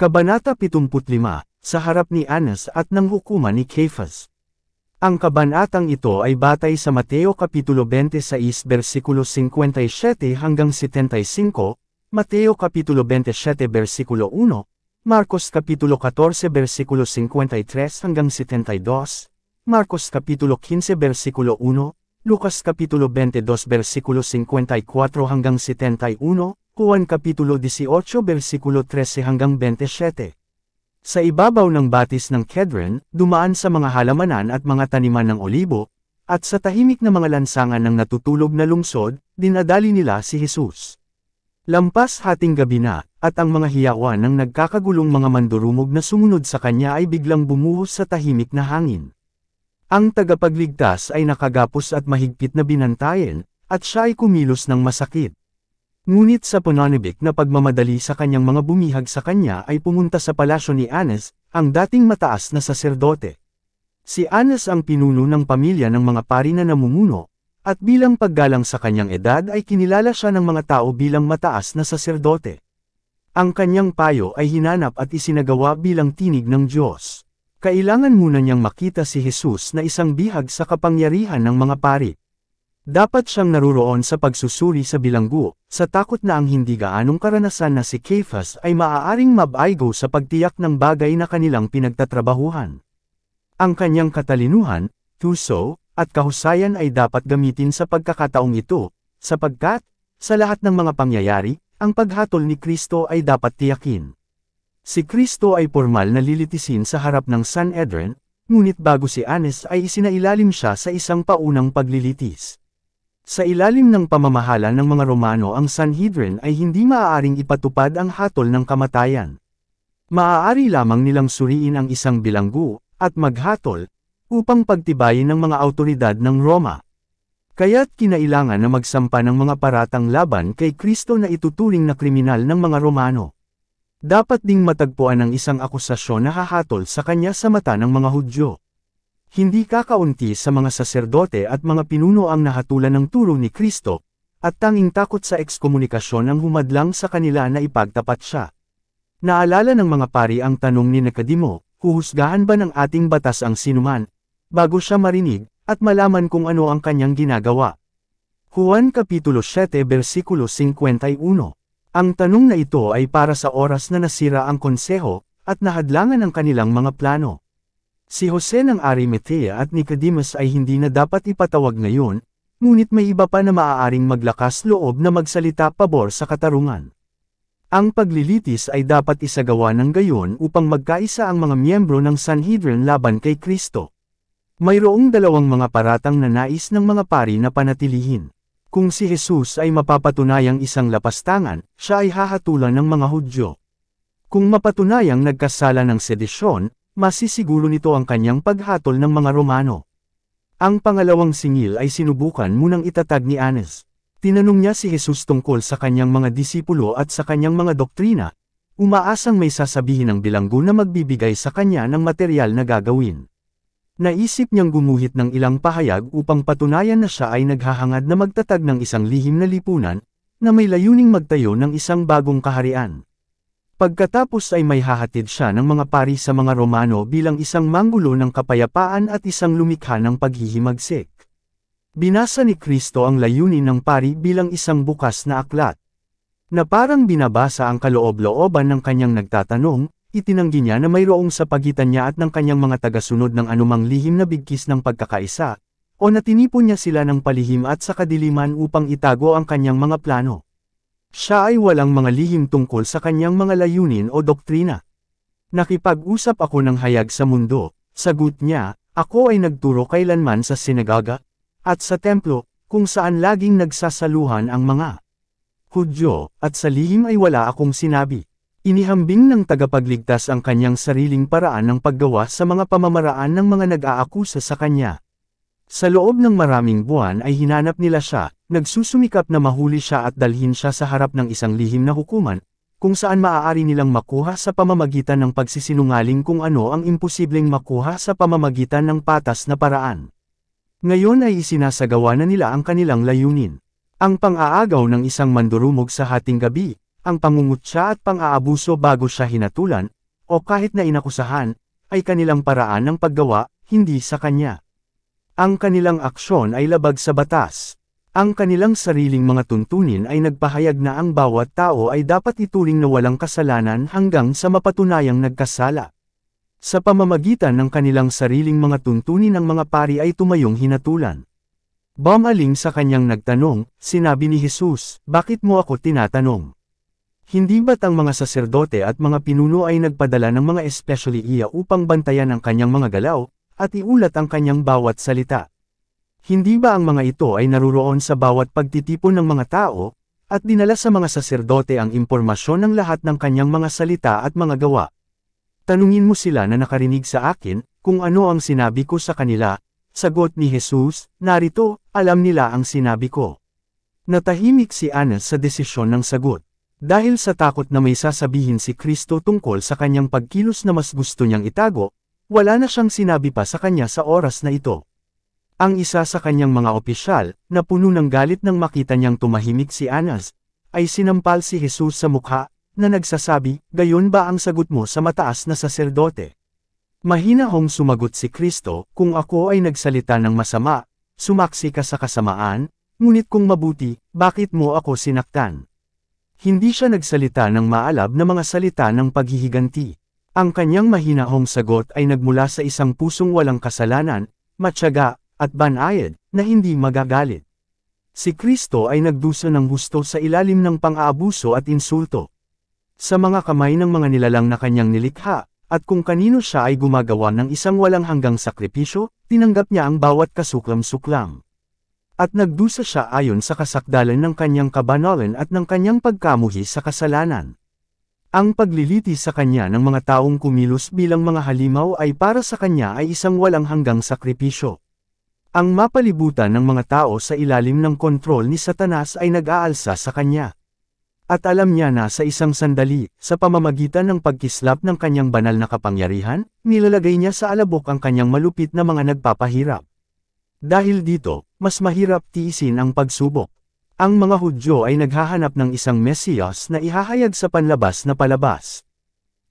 Kabanata 75, sa harap ni Annas at ng hukuman ni Caiphas. Ang kabanatang ito ay batay sa Mateo Kapitulo 26 versikulo 57 hanggang 75, Mateo Kapitulo 27 versikulo 1, Marcos Kapitulo 14 versikulo 53 hanggang 72, Marcos Kapitulo 15 versikulo 1, Lucas Kapitulo 22 versikulo 54 hanggang 71, Juan Kapitulo 18 versikulo 13 hanggang 27. Sa ibabaw ng batis ng Kedron, dumaan sa mga halamanan at mga taniman ng olibo, at sa tahimik na mga lansangan ng natutulog na lungsod, dinadali nila si Jesus. Lampas hating gabi na, at ang mga hiyawan ng nagkakagulong mga mandurumog na sumunod sa kanya ay biglang bumuhos sa tahimik na hangin. Ang tagapagligtas ay nakagapos at mahigpit na binantayan, at siya ay kumilos ng masakit. Ngunit sa pananibik na pagmamadali sa kanyang mga bumihag sa kanya ay pumunta sa palasyo ni Annas, ang dating mataas na saserdote. Si Annas ang pinuno ng pamilya ng mga pari na namumuno, at bilang paggalang sa kanyang edad ay kinilala siya ng mga tao bilang mataas na saserdote. Ang kanyang payo ay hinanap at isinagawa bilang tinig ng Diyos. Kailangan muna niyang makita si Jesus na isang bihag sa kapangyarihan ng mga pari. Dapat siyang naruroon sa pagsusuri sa bilanggo, sa takot na ang hindi gaanong karanasan na si Caiphas ay maaaring mabaigo sa pagtiyak ng bagay na kanilang pinagtatrabahuhan. Ang kanyang katalinuhan, puso, at kahusayan ay dapat gamitin sa pagkakataong ito, sapagkat, sa lahat ng mga pangyayari, ang paghatol ni Kristo ay dapat tiyakin. Si Kristo ay formal na lilitisin sa harap ng Sanhedrin, ngunit bago si Annas ay isinailalim siya sa isang paunang paglilitis. Sa ilalim ng pamamahala ng mga Romano ang Sanhedrin ay hindi maaaring ipatupad ang hatol ng kamatayan. Maaari lamang nilang suriin ang isang bilanggo, at maghatol, upang pagtibayin ng mga awtoridad ng Roma. Kaya't kinailangan na magsampa ng mga paratang laban kay Kristo na ituturing na kriminal ng mga Romano. Dapat ding matagpuan ang isang akusasyon na hahatol sa kanya sa mata ng mga Hudyo. Hindi kakaunti sa mga saserdote at mga pinuno ang nahatulan ng turo ni Kristo, at tanging takot sa ekskomunikasyon ang humadlang sa kanila na ipagtapat siya. Naalala ng mga pari ang tanong ni Nicodemo, huhusgahan ba ng ating batas ang sinuman, bago siya marinig, at malaman kung ano ang kanyang ginagawa. Juan Kapitulo 7 versikulo 51. Ang tanong na ito ay para sa oras na nasira ang konseho, at nahadlangan ang kanilang mga plano. Si Jose ng Arimathea at Nicodemus ay hindi na dapat ipatawag ngayon, ngunit may iba pa na maaaring maglakas loob na magsalita pabor sa katarungan. Ang paglilitis ay dapat isagawa ng gayon upang magkaisa ang mga miyembro ng Sanhedrin laban kay Kristo. Mayroong dalawang mga paratang na nais ng mga pari na panatilihin. Kung si Jesus ay mapapatunayang isang lapastangan, siya ay hahatulan ng mga Hudyo. Kung mapatunayang nagkasala ng sedisyon, masisiguro nito ang kanyang paghatol ng mga Romano. Ang pangalawang singil ay sinubukan munang itatag ni Annas. Tinanong niya si Jesus tungkol sa kanyang mga disipulo at sa kanyang mga doktrina, umaasang may sasabihin ng bilanggo na magbibigay sa kanya ng material na gagawin. Naisip niyang gumuhit ng ilang pahayag upang patunayan na siya ay naghahangad na magtatag ng isang lihim na lipunan, na may layuning magtayo ng isang bagong kaharian. Pagkatapos ay may hahatid siya ng mga pari sa mga Romano bilang isang manggulo ng kapayapaan at isang lumikha ng paghihimagsik. Binasa ni Kristo ang layunin ng pari bilang isang bukas na aklat. Na parang binabasa ang kaloob-looban ng kanyang nagtatanong, itinanggi niya na mayroong sa pagitan niya at ng kanyang mga tagasunod ng anumang lihim na bigkis ng pagkakaisa, o na tinipon niya sila ng palihim at sa kadiliman upang itago ang kanyang mga plano. Siya ay walang mga lihim tungkol sa kanyang mga layunin o doktrina. Nakipag-usap ako ng hayag sa mundo, sagot niya, ako ay nagturo kailanman sa sinagoga, at sa templo, kung saan laging nagsasaluhan ang mga Hudyo, at sa lihim ay wala akong sinabi. Inihambing ng tagapagligtas ang kanyang sariling paraan ng paggawa sa mga pamamaraan ng mga nag-aakusa sa kanya. Sa loob ng maraming buwan ay hinanap nila siya, nagsusumikap na mahuli siya at dalhin siya sa harap ng isang lihim na hukuman, kung saan maaari nilang makuha sa pamamagitan ng pagsisinungaling kung ano ang imposibleng makuha sa pamamagitan ng patas na paraan. Ngayon ay isinasagawa na nila ang kanilang layunin. Ang pang-aagaw ng isang mandurumog sa hating gabi, ang pangungutya at pang-aabuso bago siya hinatulan, o kahit na inakusahan, ay kanilang paraan ng paggawa, hindi sa kanya. Ang kanilang aksyon ay labag sa batas. Ang kanilang sariling mga tuntunin ay nagpahayag na ang bawat tao ay dapat ituring na walang kasalanan hanggang sa mapatunayang nagkasala. Sa pamamagitan ng kanilang sariling mga tuntunin ang mga pari ay tumayong hinatulan. Bumaling sa kanyang nagtanong, sinabi ni Jesus, "Bakit mo ako tinatanong? Hindi ba't ang mga saserdote at mga pinuno ay nagpadala ng mga especially iya upang bantayan ang kanyang mga galaw, at iulat ang kanyang bawat salita? Hindi ba ang mga ito ay naruroon sa bawat pagtitipon ng mga tao, at dinala sa mga saserdote ang impormasyon ng lahat ng kanyang mga salita at mga gawa? Tanungin mo sila na nakarinig sa akin, kung ano ang sinabi ko sa kanila." Sagot ni Jesus, "Narito, alam nila ang sinabi ko." Natahimik si Annas sa desisyon ng sagot. Dahil sa takot na may sasabihin si Kristo tungkol sa kanyang pagkilos na mas gusto niyang itago, wala na siyang sinabi pa sa kanya sa oras na ito. Ang isa sa kanyang mga opisyal, na puno ng galit nang makita niyang tumahimik si Annas, ay sinampal si Jesus sa mukha, na nagsasabi, "Gayon ba ang sagot mo sa mataas na saserdote?" Mahinahong sumagot si Kristo, "Kung ako ay nagsalita ng masama, sumaksi ka sa kasamaan, ngunit kung mabuti, bakit mo ako sinaktan?" Hindi siya nagsalita ng maalab na mga salita ng paghihiganti. Ang kanyang mahinahong sagot ay nagmula sa isang pusong walang kasalanan, matyaga, at banayad, na hindi magagalit. Si Kristo ay nagdusa ng husto sa ilalim ng pang-aabuso at insulto. Sa mga kamay ng mga nilalang na kanyang nilikha, at kung kanino siya ay gumagawa ng isang walang hanggang sakripisyo, tinanggap niya ang bawat kasuklam-suklam. At nagdusa siya ayon sa kasakdalan ng kanyang kabanalan at ng kanyang pagkamuhi sa kasalanan. Ang pagliliti sa kanya ng mga taong kumilos bilang mga halimaw ay para sa kanya ay isang walang hanggang sakripisyo. Ang mapalibutan ng mga tao sa ilalim ng kontrol ni Satanas ay nag-aalsa sa kanya. At alam niya na sa isang sandali, sa pamamagitan ng pagkislap ng kanyang banal na kapangyarihan, nilalagay niya sa alabok ang kanyang malupit na mga nagpapahirap. Dahil dito, mas mahirap tiisin ang pagsubok. Ang mga Hudyo ay naghahanap ng isang Mesiyas na ihahayag sa panlabas na palabas.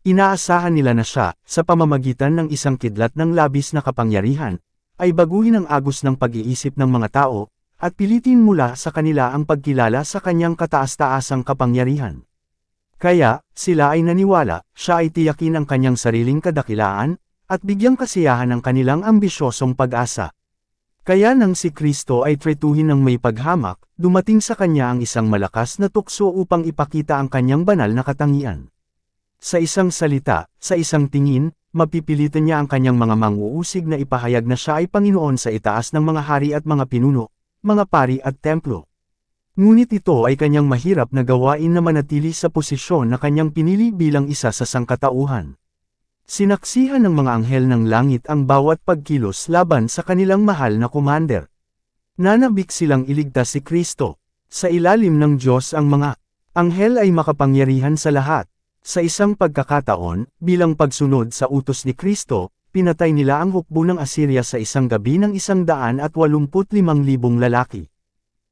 Inaasahan nila na siya, sa pamamagitan ng isang kidlat ng labis na kapangyarihan, ay baguhin ang agos ng pag-iisip ng mga tao, at pilitin mula sa kanila ang pagkilala sa kanyang kataas-taasang kapangyarihan. Kaya, sila ay naniwala, siya ay tiyakin ang kanyang sariling kadakilaan, at bigyang kasiyahan ang kanilang ambisyosong pag-asa. Kaya nang si Kristo ay tretuhin ng may paghamak, dumating sa kanya ang isang malakas na tukso upang ipakita ang kanyang banal na katangian. Sa isang salita, sa isang tingin, mapipilitan niya ang kanyang mga manguusig na ipahayag na siya ay Panginoon sa itaas ng mga hari at mga pinuno, mga pari at templo. Ngunit ito ay kanyang mahirap na gawain na manatili sa posisyon na kanyang pinili bilang isa sa sangkatauhan. Sinaksihan ng mga anghel ng langit ang bawat pagkilos laban sa kanilang mahal na commander. Nanabik silang iligtas si Kristo. Sa ilalim ng Diyos ang mga anghel ay makapangyarihan sa lahat. Sa isang pagkakataon, bilang pagsunod sa utos ni Kristo, pinatay nila ang hukbo ng Assyria sa isang gabi ng 185,000 lalaki.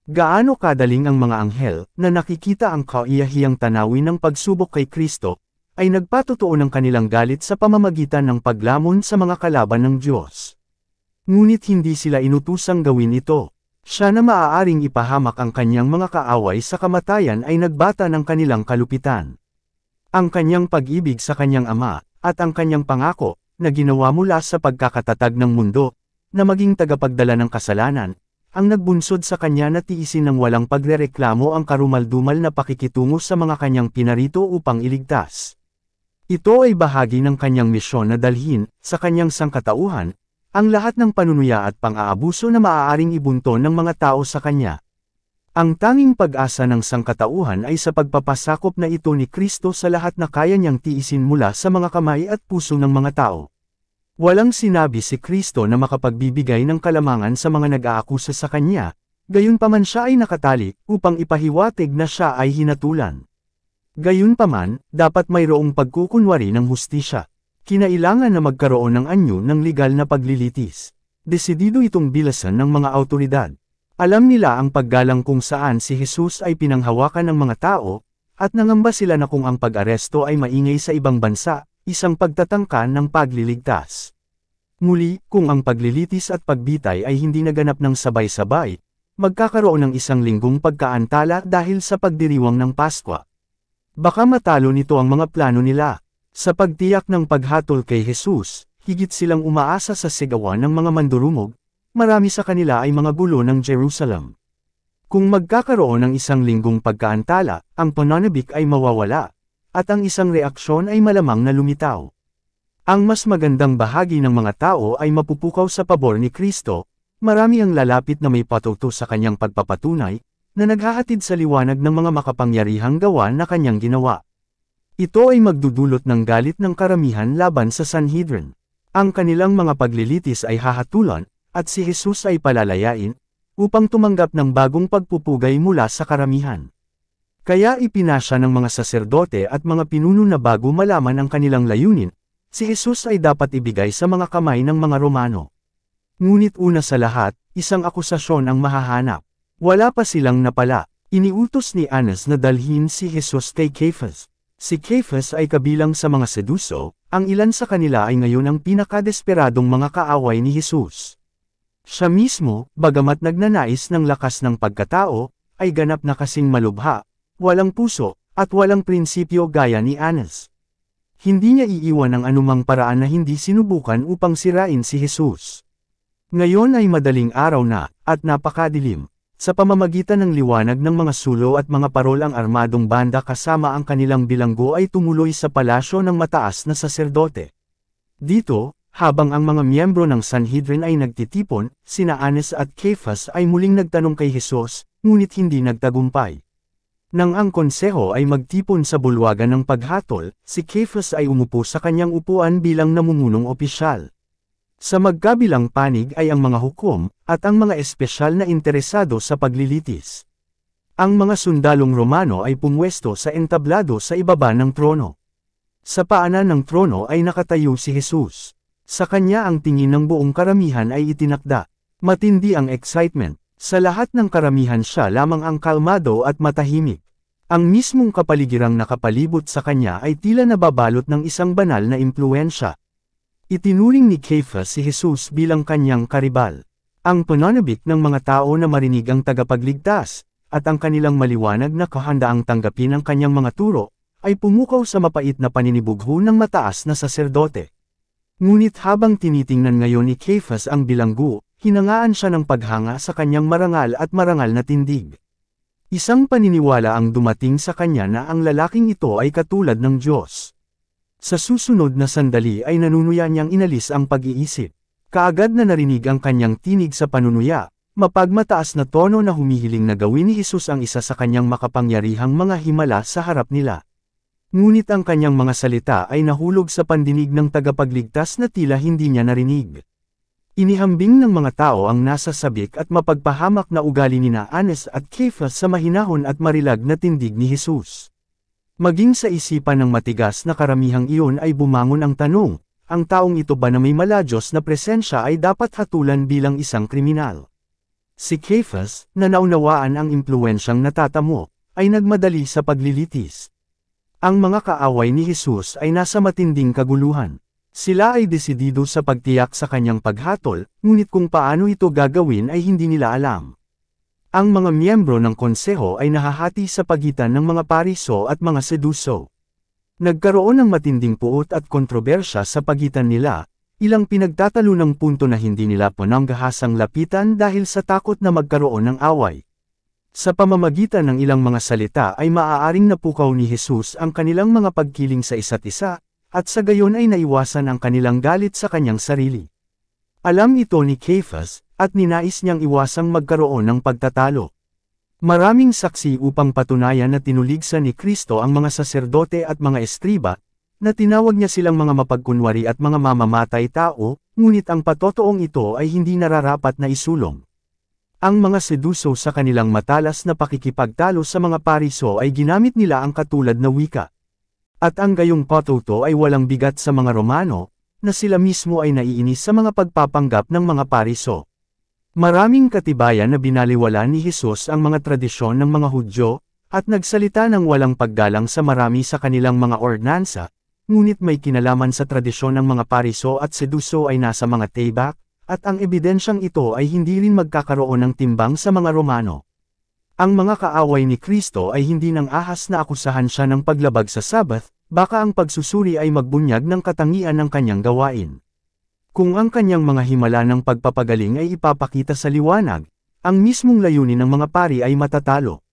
Gaano kadaling ang mga anghel, na nakikita ang kaiyahiyang tanawin ng pagsubok kay Kristo, ay nagpatotoo ng kanilang galit sa pamamagitan ng paglamon sa mga kalaban ng Diyos. Ngunit hindi sila inutusang gawin ito. Siya na maaaring ipahamak ang kanyang mga kaaway sa kamatayan ay nagbata ng kanilang kalupitan. Ang kanyang pag-ibig sa kanyang ama, at ang kanyang pangako, na ginawa mula sa pagkakatatag ng mundo, na maging tagapagdala ng kasalanan, ang nagbunsod sa kanya na tiisin ng walang pagrereklamo ang karumaldumal na pakikitungo sa mga kanyang pinarito upang iligtas. Ito ay bahagi ng kanyang misyon na dalhin, sa kanyang sangkatauhan, ang lahat ng panunuya at pang-aabuso na maaaring ibunton ng mga tao sa kanya. Ang tanging pag-asa ng sangkatauhan ay sa pagpapasakop na ito ni Kristo sa lahat na kaya niyang tiisin mula sa mga kamay at puso ng mga tao. Walang sinabi si Kristo na makapagbibigay ng kalamangan sa mga nag-aakusa sa kanya, gayunpaman siya ay nakatali, upang ipahiwatig na siya ay hinatulan. Gayunpaman, dapat mayroong pagkukunwari ng hustisya. Kinailangan na magkaroon ng anyo ng legal na paglilitis. Desidido itong bilasan ng mga awtoridad. Alam nila ang paggalang kung saan si Jesus ay pinanghawakan ng mga tao, at nangamba sila na kung ang pag-aresto ay maingay sa ibang bansa, isang pagtatangka ng pagliligtas. Muli, kung ang paglilitis at pagbitay ay hindi naganap ng sabay-sabay, magkakaroon ng isang linggong pagkaantala dahil sa pagdiriwang ng Paskwa. Baka matalo nito ang mga plano nila. Sa pagtiyak ng paghatol kay Jesus, higit silang umaasa sa sigawan ng mga mandurumog, marami sa kanila ay mga gulo ng Jerusalem. Kung magkakaroon ng isang linggong pagkaantala, ang pananabik ay mawawala, at ang isang reaksyon ay malamang na lumitaw. Ang mas magandang bahagi ng mga tao ay mapupukaw sa pabor ni Kristo, marami ang lalapit na may patuto sa kanyang pagpapatunay, na naghahatid sa liwanag ng mga makapangyarihang gawa na kanyang ginawa. Ito ay magdudulot ng galit ng karamihan laban sa Sanhedrin. Ang kanilang mga paglilitis ay hahatulan, at si Jesus ay palalayain, upang tumanggap ng bagong pagpupugay mula sa karamihan. Kaya ipinasya ng mga saserdote at mga pinuno na bago malaman ang kanilang layunin, si Jesus ay dapat ibigay sa mga kamay ng mga Romano. Ngunit una sa lahat, isang akusasyon ang mahahanap. Wala pa silang napala. Iniutos ni Annas na dalhin si Jesus kay Caiaphas. Si Caiaphas ay kabilang sa mga Seduso, ang ilan sa kanila ay ngayon ang pinakadesperadong mga kaaway ni Jesus. Siya mismo, bagamat nagnanais ng lakas ng pagkatao, ay ganap na kasing malubha, walang puso, at walang prinsipyo gaya ni Annas. Hindi niya iiwan ang anumang paraan na hindi sinubukan upang sirain si Jesus. Ngayon ay madaling araw na, at napakadilim. Sa pamamagitan ng liwanag ng mga sulo at mga parol ang armadong banda kasama ang kanilang bilanggo ay tumuloy sa palasyo ng mataas na saserdote. Dito, habang ang mga miyembro ng Sanhedrin ay nagtitipon, sina Annas at Caiaphas ay muling nagtanong kay Jesus, ngunit hindi nagtagumpay. Nang ang konseho ay magtipon sa bulwagan ng paghatol, si Caiaphas ay umupo sa kanyang upuan bilang namumunong opisyal. Sa magkabilang panig ay ang mga hukom, at ang mga espesyal na interesado sa paglilitis. Ang mga sundalong Romano ay pumwesto sa entablado sa ibaba ng trono. Sa paanan ng trono ay nakatayo si Jesus. Sa kanya ang tingin ng buong karamihan ay itinakda. Matindi ang excitement. Sa lahat ng karamihan siya lamang ang kalmado at matahimik. Ang mismong kapaligirang nakapalibot sa kanya ay tila nababalot ng isang banal na impluensya. Itinuring ni Caiaphas si Jesus bilang kanyang karibal. Ang pananabik ng mga tao na marinig ang tagapagligtas, at ang kanilang maliwanag na kahandaang tanggapin ang kanyang mga turo, ay pumukaw sa mapait na paninibugho ng mataas na saserdote. Ngunit habang tinitingnan ngayon ni Caiaphas ang bilanggo, hinangaan siya ng paghanga sa kanyang marangal at marangal na tindig. Isang paniniwala ang dumating sa kanya na ang lalaking ito ay katulad ng Diyos. Sa susunod na sandali ay nanunuya niyang inalis ang pag-iisip. Kaagad na narinig ang kanyang tinig sa panunuya, mapagmataas na tono na humihiling na gawin ni Jesus ang isa sa kanyang makapangyarihang mga himala sa harap nila. Ngunit ang kanyang mga salita ay nahulog sa pandinig ng tagapagligtas na tila hindi niya narinig. Inihambing ng mga tao ang nasa sabik at mapagpahamak na ugali ni Annas at Caiaphas sa mahinahon at marilag na tindig ni Jesus. Maging sa isipan ng matigas na karamihang iyon ay bumangon ang tanong, ang taong ito ba na may maladyos na presensya ay dapat hatulan bilang isang kriminal? Si Caiaphas, na naunawaan ang impluensyang natatamo, ay nagmadali sa paglilitis. Ang mga kaaway ni Jesus ay nasa matinding kaguluhan. Sila ay desidido sa pagtiyak sa kanyang paghatol, ngunit kung paano ito gagawin ay hindi nila alam. Ang mga miyembro ng konseho ay nahahati sa pagitan ng mga Pariso at mga Seduso. Nagkaroon ng matinding puot at kontrobersya sa pagitan nila, ilang pinagtatalunang punto na hindi nila pananggahasang lapitan dahil sa takot na magkaroon ng away. Sa pamamagitan ng ilang mga salita ay maaaring napukaw ni Jesus ang kanilang mga pagkiling sa isa't isa, at sa gayon ay naiwasan ang kanilang galit sa kanyang sarili. Alam ito ni Caiaphas, at ninais niyang iwasang magkaroon ng pagtatalo. Maraming saksi upang patunayan na tinuligsan ni Kristo ang mga saserdote at mga estriba, na tinawag niya silang mga mapagkunwari at mga mamamatay tao, ngunit ang patotoong ito ay hindi nararapat na isulong. Ang mga Seduso sa kanilang matalas na pakikipagtalo sa mga Pariso ay ginamit nila ang katulad na wika. At ang gayong patuto ay walang bigat sa mga Romano, na sila mismo ay naiinis sa mga pagpapanggap ng mga Pariso. Maraming katibayan na binaliwala ni Jesus ang mga tradisyon ng mga Hudyo, at nagsalita ng walang paggalang sa marami sa kanilang mga ordinansa, ngunit may kinalaman sa tradisyon ng mga Pariso at Seduso ay nasa mga tebak, at ang ebidensyang ito ay hindi rin magkakaroon ng timbang sa mga Romano. Ang mga kaaway ni Kristo ay hindi nang ahas na akusahan siya ng paglabag sa Sabbath, baka ang pagsusuri ay magbunyag ng katangian ng kanyang gawain. Kung ang kanyang mga himala ng pagpapagaling ay ipapakita sa liwanag, ang mismong layunin ng mga pari ay matatalo.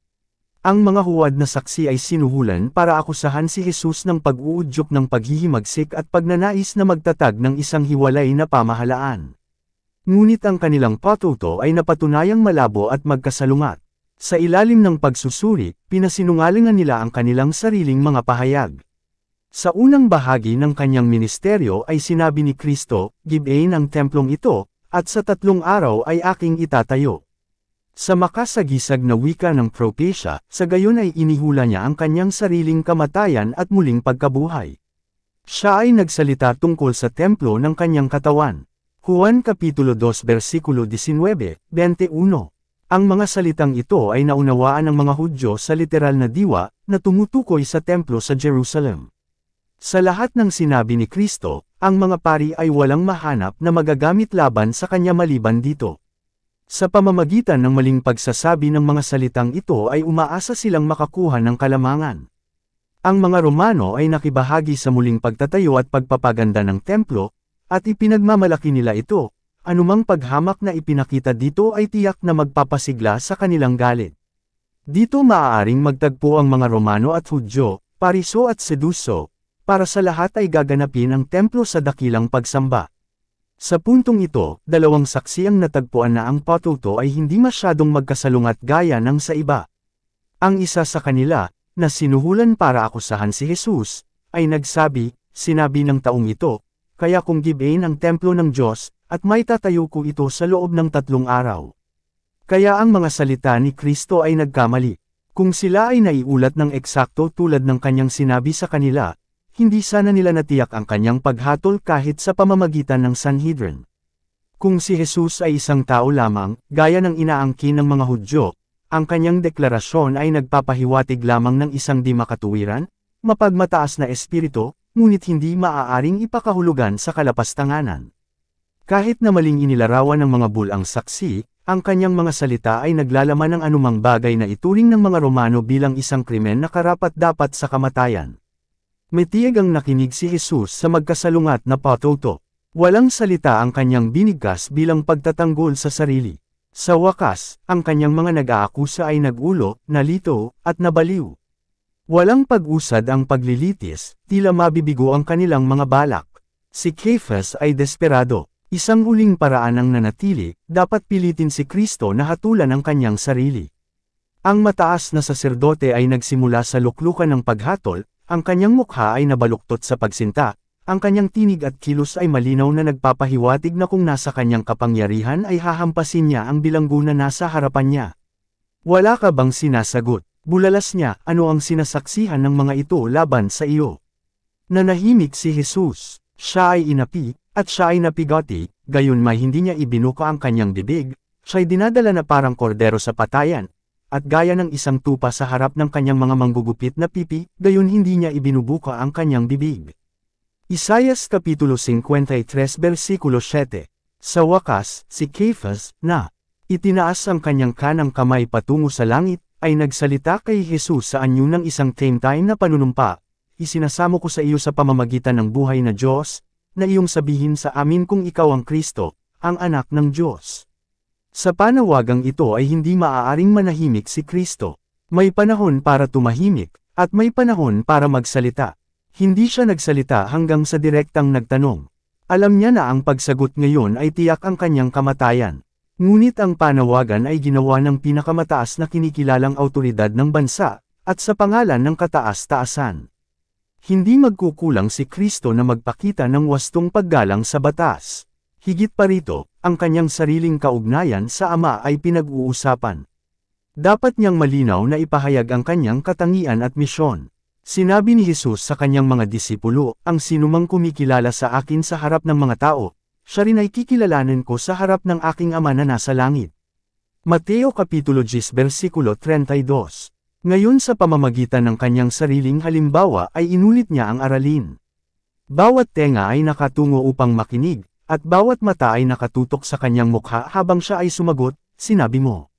Ang mga huwad na saksi ay sinuhulan para akusahan si Jesus ng pag-uudyok ng paghihimagsik at pagnanais na magtatag ng isang hiwalay na pamahalaan. Ngunit ang kanilang patuto ay napatunayang malabo at magkasalungat. Sa ilalim ng pagsusuri, pinasinungalingan nila ang kanilang sariling mga pahayag. Sa unang bahagi ng kanyang ministeryo ay sinabi ni Kristo, "Gibain ang templong ito, at sa 3 araw ay aking itatayo." Sa makasagisag na wika ng propesya, sa gayon ay inihula niya ang kanyang sariling kamatayan at muling pagkabuhay. Siya ay nagsalita tungkol sa templo ng kanyang katawan. Juan Kapitulo 2 versikulo 19-21. Ang mga salitang ito ay naunawaan ng mga Hudyo sa literal na diwa, na tumutukoy sa templo sa Jerusalem. Sa lahat ng sinabi ni Kristo, ang mga pari ay walang mahanap na magagamit laban sa kanya maliban dito. Sa pamamagitan ng maling pagsasabi ng mga salitang ito ay umaasa silang makakuha ng kalamangan. Ang mga Romano ay nakibahagi sa muling pagtatayo at pagpapaganda ng templo, at ipinagmamalaki nila ito. Anumang paghamak na ipinakita dito ay tiyak na magpapasigla sa kanilang galit. Dito maaaring magtagpo ang mga Romano at Hudyo, Pariso at Seduso, para sa lahat ay gaganapin ang templo sa dakilang pagsamba. Sa puntong ito, 2 saksi ang natagpuan na ang patuto ay hindi masyadong magkasalungat gaya ng sa iba. Ang isa sa kanila, na sinuhulan para akusahan si Jesus, ay nagsabi, "Sinabi ng taong ito, kaya kung gibain ang templo ng Diyos, at may tatayo ko ito sa loob ng 3 araw." Kaya ang mga salita ni Kristo ay nagkamali. Kung sila ay naiulat ng eksakto tulad ng kanyang sinabi sa kanila, hindi sana nila natiyak ang kanyang paghatol kahit sa pamamagitan ng Sanhedrin. Kung si Jesus ay isang tao lamang, gaya ng inaangkin ng mga Hudyo, ang kanyang deklarasyon ay nagpapahiwatig lamang ng isang di makatuwiran, mapagmataas na espiritu, ngunit hindi maaaring ipakahulugan sa kalapastanganan. Kahit na maling inilarawan ng mga bulang saksi, ang kanyang mga salita ay naglalaman ng anumang bagay na ituring ng mga Romano bilang isang krimen na karapat-dapat sa kamatayan. Matiyag ang nakinig si Jesus sa magkasalungat na patuto. Walang salita ang kanyang binigkas bilang pagtatanggol sa sarili. Sa wakas, ang kanyang mga nag-aakusa ay nagulo, nalito, at nabaliw. Walang pag-usad ang paglilitis, tila mabibigo ang kanilang mga balak. Si Cephas ay desperado. Isang huling paraan ang nanatili, dapat pilitin si Kristo na hatulan ang kanyang sarili. Ang mataas na saserdote ay nagsimula sa luklukan ng paghatol, ang kanyang mukha ay nabaluktot sa pagsinta, ang kanyang tinig at kilos ay malinaw na nagpapahiwatig na kung nasa kanyang kapangyarihan ay hahampasin niya ang bilanggo na nasa harapan niya. "Wala ka bang sinasagot?" Bulalas niya, "Ano ang sinasaksihan ng mga ito laban sa iyo?" Nanahimik si Jesus. Siya ay inapi, at siya ay napigati, gayon may hindi niya ibinuka ang kanyang bibig, siya'y dinadala na parang kordero sa patayan, at gaya ng isang tupa sa harap ng kanyang mga manggugupit na pipi, gayon hindi niya ibinubuka ang kanyang bibig. Isaias Kapitulo 53 versikulo 7. Sa wakas, si Cephas, na itinaas ang kanyang kanang kamay patungo sa langit, ay nagsalita kay Jesus sa anyo ng isang time-time na panunumpa, "Isinasamo ko sa iyo sa pamamagitan ng buhay na Diyos, na iyong sabihin sa amin kung ikaw ang Kristo, ang anak ng Diyos." Sa panawagang ito ay hindi maaaring manahimik si Kristo. May panahon para tumahimik, at may panahon para magsalita. Hindi siya nagsalita hanggang sa direktang nagtanong. Alam niya na ang pagsagot ngayon ay tiyak ang kanyang kamatayan. Ngunit ang panawagan ay ginawa ng pinakamataas na kinikilalang awtoridad ng bansa, at sa pangalan ng kataas-taasan. Hindi magkukulang si Kristo na magpakita ng wastong paggalang sa batas. Higit pa rito, ang kanyang sariling kaugnayan sa Ama ay pinag-uusapan. Dapat niyang malinaw na ipahayag ang kanyang katangian at misyon. Sinabi ni Jesus sa kanyang mga disipulo, "Ang sinumang kumikilala sa akin sa harap ng mga tao, siya rin ay kikilalanin ko sa harap ng aking Ama na nasa langit." Mateo Kapitulo 10 versikulo 32. Ngayon sa pamamagitan ng kanyang sariling halimbawa ay inulit niya ang aralin. Bawat tenga ay nakatungo upang makinig, at bawat mata ay nakatutok sa kanyang mukha habang siya ay sumagot, "Sinabi mo."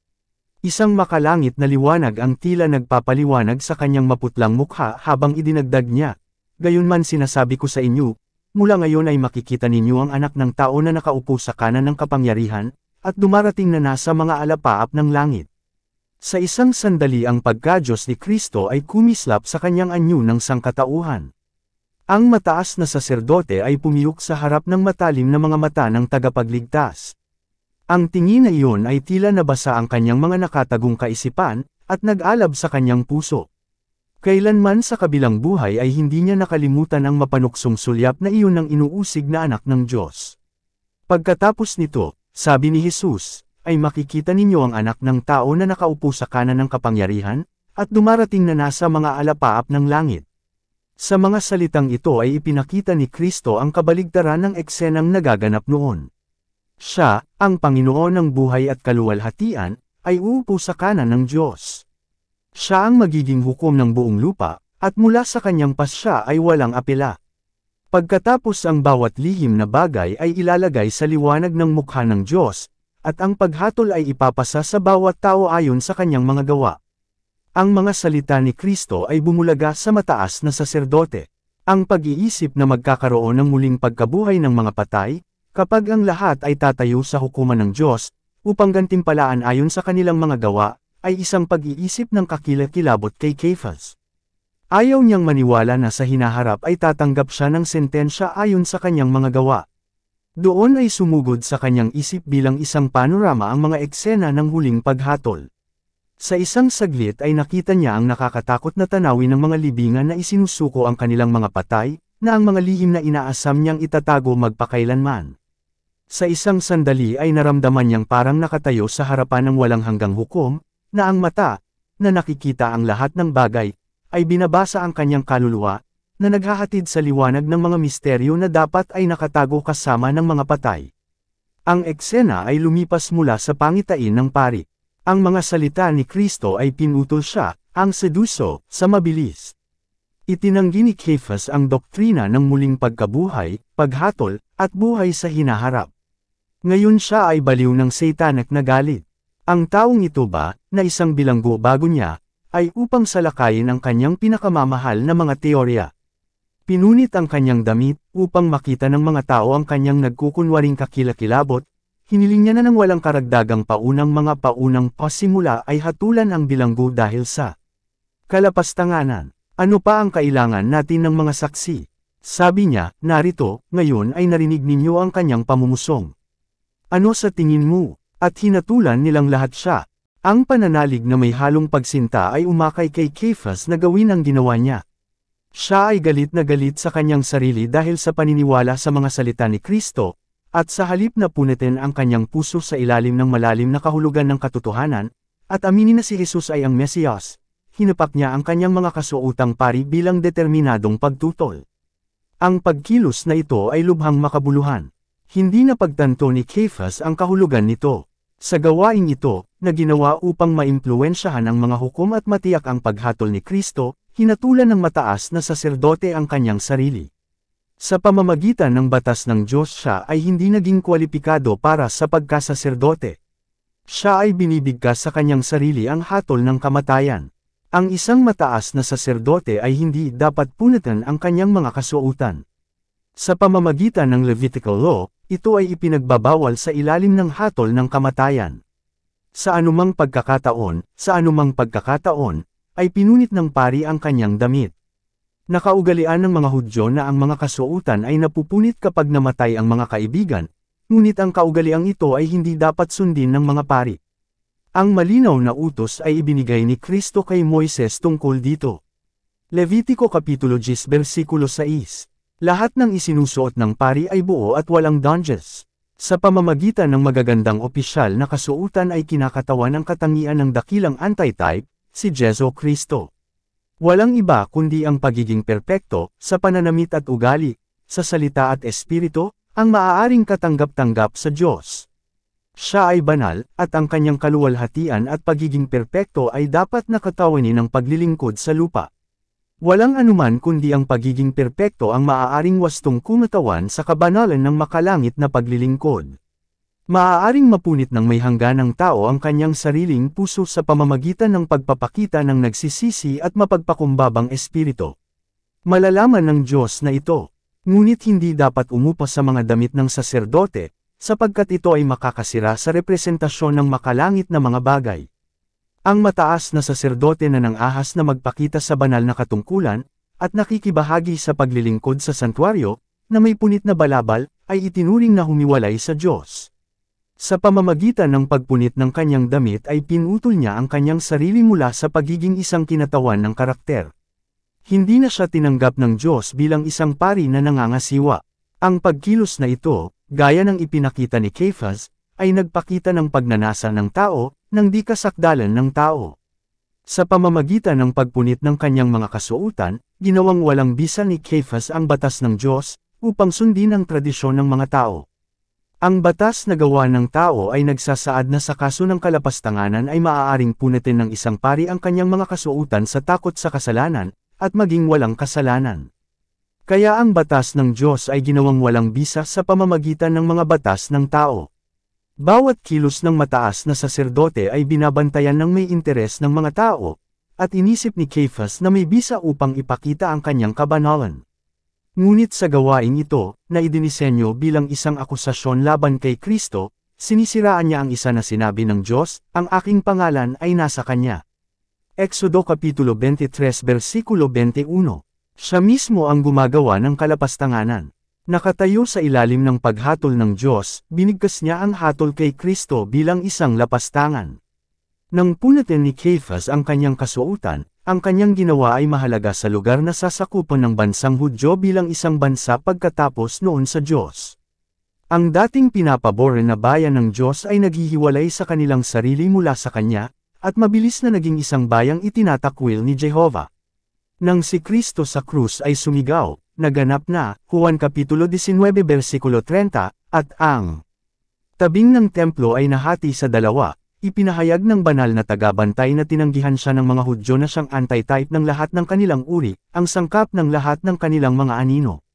Isang makalangit na liwanag ang tila nagpapaliwanag sa kanyang maputlang mukha habang idinagdag niya, "Gayunman sinasabi ko sa inyo, mula ngayon ay makikita ninyo ang anak ng tao na nakaupo sa kanan ng kapangyarihan, at dumarating na nasa mga alapaap ng langit." Sa isang sandali ang pagka-Diyos ni Kristo ay kumislap sa kanyang anyo ng sangkatauhan. Ang mataas na saserdote ay pumiyok sa harap ng matalim na mga mata ng tagapagligtas. Ang tingin na iyon ay tila nabasa ang kanyang mga nakatagong kaisipan, at nag-alab sa kanyang puso. Kailanman sa kabilang buhay ay hindi niya nakalimutan ang mapanuksong sulyap na iyon ng inuusig na anak ng Diyos. Pagkatapos nito, sabi ni Jesus, ay makikita ninyo ang anak ng tao na nakaupo sa kanan ng kapangyarihan, at dumarating na nasa mga alapaap ng langit. Sa mga salitang ito ay ipinakita ni Kristo ang kabaligtaran ng eksenang nagaganap noon. Siya, ang Panginoon ng buhay at kaluwalhatian, ay uupo sa kanan ng Diyos. Siya ang magiging hukom ng buong lupa, at mula sa kanyang pasya ay walang apela. Pagkatapos ang bawat lihim na bagay ay ilalagay sa liwanag ng mukha ng Diyos, at ang paghatol ay ipapasa sa bawat tao ayon sa kanyang mga gawa. Ang mga salita ni Kristo ay bumulaga sa mataas na saserdote. Ang pag-iisip na magkakaroon ng muling pagkabuhay ng mga patay, kapag ang lahat ay tatayo sa hukuman ng Diyos, upang gantimpalaan ayon sa kanilang mga gawa, ay isang pag-iisip ng kakilakilabot kay Cephas. Ayaw niyang maniwala na sa hinaharap ay tatanggap siya ng sentensya ayon sa kanyang mga gawa. Doon ay sumugod sa kanyang isip bilang isang panorama ang mga eksena ng huling paghatol. Sa isang saglit ay nakita niya ang nakakatakot na tanawin ng mga libingan na isinusuko ang kanilang mga patay, na ang mga lihim na inaasam niyang itatago magpakailanman. Sa isang sandali ay naramdaman niyang parang nakatayo sa harapan ng walang hanggang hukom, na ang mata, na nakikita ang lahat ng bagay, ay binabasa ang kanyang kaluluwa, na naghahatid sa liwanag ng mga misteryo na dapat ay nakatago kasama ng mga patay. Ang eksena ay lumipas mula sa pangitain ng pari. Ang mga salita ni Kristo ay pinutol siya, ang seduso, sa mabilis. Itinanggi ni Cephas ang doktrina ng muling pagkabuhay, paghatol, at buhay sa hinaharap. Ngayon siya ay baliw ng satanak na galit. Ang taong ito ba, na isang bilanggo bago niya, ay upang salakayin ang kanyang pinakamamahal na mga teorya. Pinunit ang kanyang damit, upang makita ng mga tao ang kanyang nagkukunwaring kakilakilabot, hiniling niya na ng walang karagdagang paunang mga paunang pasimula ay hatulan ang bilanggo dahil sa kalapastanganan. Ano pa ang kailangan natin ng mga saksi? Sabi niya, narito, ngayon ay narinig ninyo ang kanyang pamumusong. Ano sa tingin mo? At hinatulan nilang lahat siya. Ang pananalig na may halong pagsinta ay umakay kay Cephas na gawin ang ginawa niya. Siya ay galit na galit sa kanyang sarili dahil sa paniniwala sa mga salita ni Kristo, at sa halip na punitin ang kanyang puso sa ilalim ng malalim na kahulugan ng katotohanan, at aminin na si Jesus ay ang Mesiyas, hinapak niya ang kanyang mga kasuotang pari bilang determinadong pagtutol. Ang pagkilos na ito ay lubhang makabuluhan. Hindi na pagtanto ni Cephas ang kahulugan nito. Sa gawaing ito, na ginawa upang maimpluwensyahan ang mga hukom at matiyak ang paghatol ni Kristo, hinatulan ng mataas na saserdote ang kanyang sarili. Sa pamamagitan ng batas ng Diyos siya ay hindi naging kwalipikado para sa pagkasaserdote. Siya ay binibigkas sa kanyang sarili ang hatol ng kamatayan. Ang isang mataas na saserdote ay hindi dapat punitin ang kanyang mga kasuotan. Sa pamamagitan ng Levitical law, ito ay ipinagbabawal sa ilalim ng hatol ng kamatayan. Sa anumang pagkakataon, ay pinunit ng pari ang kanyang damit. Nakaugalian ng mga Hudyo na ang mga kasuotan ay napupunit kapag namatay ang mga kaibigan, ngunit ang kaugaliang ito ay hindi dapat sundin ng mga pari. Ang malinaw na utos ay ibinigay ni Kristo kay Moises tungkol dito. Levitico Kapitulo 10 versikulo 6. Lahat ng isinusuot ng pari ay buo at walang donges. Sa pamamagitan ng magagandang opisyal na kasuotan ay kinakatawan ang katangian ng dakilang antitype, si Jesu Kristo. Walang iba kundi ang pagiging perpekto, sa pananamit at ugali, sa salita at espiritu, ang maaaring katanggap-tanggap sa Diyos. Siya ay banal, at ang kanyang kaluwalhatian at pagiging perpekto ay dapat nakatawanin ng paglilingkod sa lupa. Walang anuman kundi ang pagiging perpekto ang maaaring wastong kumatawan sa kabanalan ng makalangit na paglilingkod. Maaaring mapunit ng may hangganang tao ang kanyang sariling puso sa pamamagitan ng pagpapakita ng nagsisisi at mapagpakumbabang espiritu. Malalaman ng Diyos na ito, ngunit hindi dapat umupa sa mga damit ng saserdote, sapagkat ito ay makakasira sa representasyon ng makalangit na mga bagay. Ang mataas na saserdote na nang-ahas na magpakita sa banal na katungkulan, at nakikibahagi sa paglilingkod sa santuaryo, na may punit na balabal, ay itinuring na humiwalay sa Diyos. Sa pamamagitan ng pagpunit ng kanyang damit ay pinutol niya ang kanyang sarili mula sa pagiging isang kinatawan ng karakter. Hindi na siya tinanggap ng Diyos bilang isang pari na nangangasiwa. Ang pagkilos na ito, gaya ng ipinakita ni Caiaphas, ay nagpakita ng pagnanasa ng tao, ng di kasakdalan ng tao. Sa pamamagitan ng pagpunit ng kanyang mga kasuotan, ginawang walang bisa ni Caiaphas ang batas ng Diyos, upang sundin ang tradisyon ng mga tao. Ang batas na gawa ng tao ay nagsasaad na sa kaso ng kalapastanganan ay maaaring punitin ng isang pari ang kanyang mga kasuotan sa takot sa kasalanan, at maging walang kasalanan. Kaya ang batas ng Diyos ay ginawang walang bisa sa pamamagitan ng mga batas ng tao. Bawat kilos ng mataas na saserdote ay binabantayan ng may interes ng mga tao, at inisip ni Caiaphas na may bisa upang ipakita ang kanyang kabanalan. Ngunit sa gawain ito, na idinisenyo bilang isang akusasyon laban kay Kristo, sinisiraan niya ang isa na sinabi ng Diyos, ang aking pangalan ay nasa kanya. Exodo Kapitulo 23 versikulo 21. Siya mismo ang gumagawa ng kalapastanganan. Nakatayo sa ilalim ng paghatol ng Diyos, binigkas niya ang hatol kay Kristo bilang isang lapastangan. Nang punitin ni Caiaphas ang kanyang kasuotan, ang kanyang ginawa ay mahalaga sa lugar na sasakupan ng bansang Hudyo bilang isang bansa pagkatapos noon sa Diyos. Ang dating pinapabor na bayan ng Diyos ay naghihiwalay sa kanilang sarili mula sa Kanya, at mabilis na naging isang bayang itinatakwil ni Jehovah. Nang si Kristo sa krus ay sumigaw, naganap na, Juan Kapitulo 19 versikulo 30, at ang tabing ng templo ay nahati sa dalawa, ipinahayag ng banal na tagabantay na tinanggihan siya ng mga Hudyo na siyang anti-type ng lahat ng kanilang uri, ang sangkap ng lahat ng kanilang mga anino.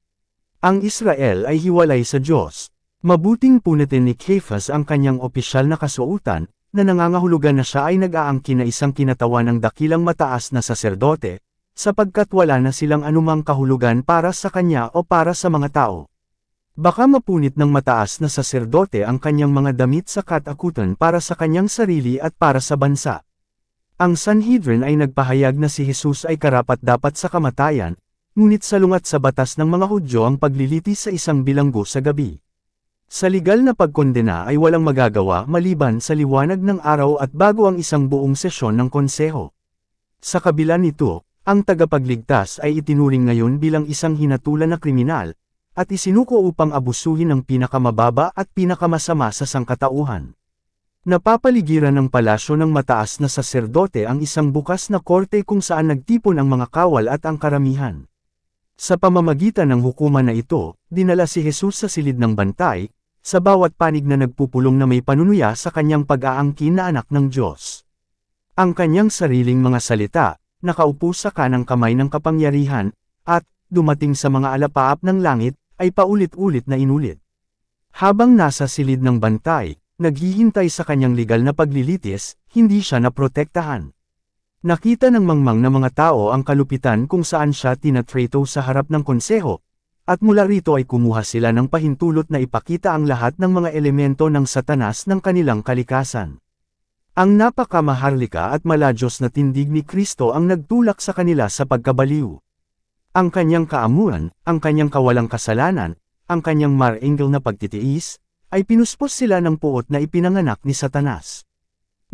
Ang Israel ay hiwalay sa Diyos. Mabuting punitin ni Caiaphas ang kanyang opisyal na kasuotan, na nangangahulugan na siya ay nag-aangkin na isang kinatawan ng dakilang mataas na saserdote, sapagkat wala na silang anumang kahulugan para sa kanya o para sa mga tao. Baka mapunit ng mataas na saserdote ang kanyang mga damit sa katakutan para sa kanyang sarili at para sa bansa. Ang Sanhedrin ay nagpahayag na si Jesus ay karapat-dapat sa kamatayan, ngunit salungat sa batas ng mga Hudyo ang pagliliti sa isang bilanggo sa gabi. Sa legal na pagkondena ay walang magagawa maliban sa liwanag ng araw at bago ang isang buong sesyon ng konseho. Sa kabila nito, ang tagapagligtas ay itinuring ngayon bilang isang hinatulan na kriminal, at isinuko upang abusuhin ang pinakamababa at pinakamasama sa sangkatauhan. Napapaligiran ng palasyo ng mataas na saserdote ang isang bukas na korte kung saan nagtipon ang mga kawal at ang karamihan. Sa pamamagitan ng hukuman na ito, dinala si Jesus sa silid ng bantay, sa bawat panig na nagpupulong na may panunuya sa kanyang pag-aangkin na anak ng Diyos. Ang kanyang sariling mga salita, nakaupo sa kanang kamay ng kapangyarihan, at, dumating sa mga alapaap ng langit, ay paulit-ulit na inulit. Habang nasa silid ng bantay, naghihintay sa kanyang legal na paglilitis, hindi siya naprotektahan. Nakita ng mangmang na mga tao ang kalupitan kung saan siya tinatrato sa harap ng konseho, at mula rito ay kumuha sila ng pahintulot na ipakita ang lahat ng mga elemento ng Satanas ng kanilang kalikasan. Ang napakamaharlika at maladyos na tindig ni Kristo ang nagtulak sa kanila sa pagkabaliw. Ang kanyang kaamuan, ang kanyang kawalang kasalanan, ang kanyang marangal na pagtitiis, ay pinuspos sila ng puot na ipinanganak ni Satanas.